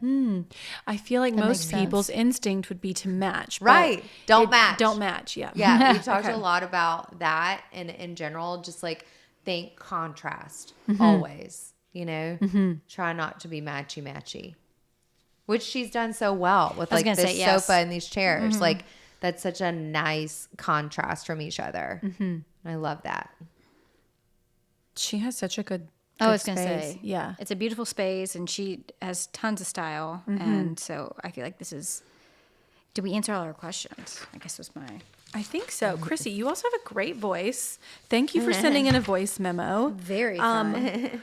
I feel like most makes people's instinct would be to match. but Right. Don't match. Don't match. Yeah. Yeah. We talked Okay. a lot about that. And in general, just like think contrast always, try not to be matchy, which she's done so well with like this sofa and these chairs. Like, that's such a nice contrast from each other. I love that. She has such a good I was going to space. say, Yeah. it's a beautiful space, and she has tons of style. And so I feel like did we answer all our questions? I guess was my. I think so. Chrissy, you also have a great voice. Thank you for sending in a voice memo. Very fun.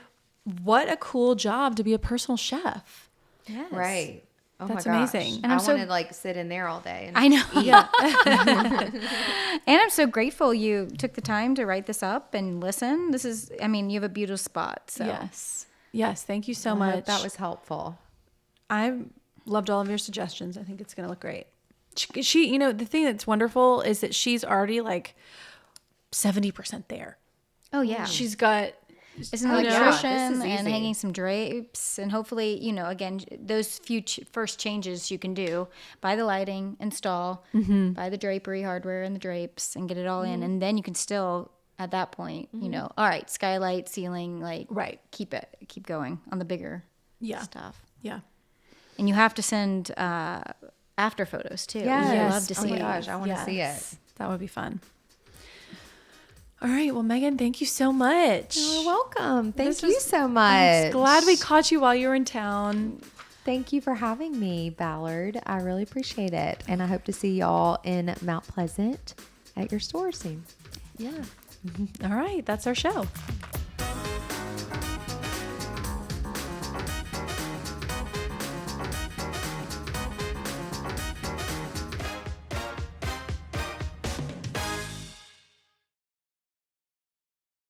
What a cool job to be a personal chef. Yes. Right. Oh That's my gosh. amazing. And I'm I so- want to like sit in there all day. And I know. Yeah. And I'm so grateful you took the time to write this up and listen. You have a beautiful spot. So Yes. Yes. Thank you so I hope much. that was helpful. I loved all of your suggestions. I think it's going to look great. She, the thing that's wonderful is that she's already like 70% there. Oh yeah. She's got Some Oh, yeah, electrician this is and easy. hanging some drapes, and hopefully, again, those few first changes you can do: buy the lighting, install, buy the drapery hardware and the drapes, and get it all in, and then you can still, at that point, all right, skylight, ceiling, like Right. keep going on the bigger Yeah. stuff. Yeah. And you have to send after photos too. Yes. I'd Yes. love to Oh see my it. gosh, I want to see it. That would be fun. All right. Well, Megan, thank you so much. You're welcome. Thank This you was- so I'm much. glad we caught you while you were in town. Thank you for having me, Ballard. I really appreciate it. And I hope to see y'all in Mount Pleasant at your store soon. Yeah. All right. That's our show.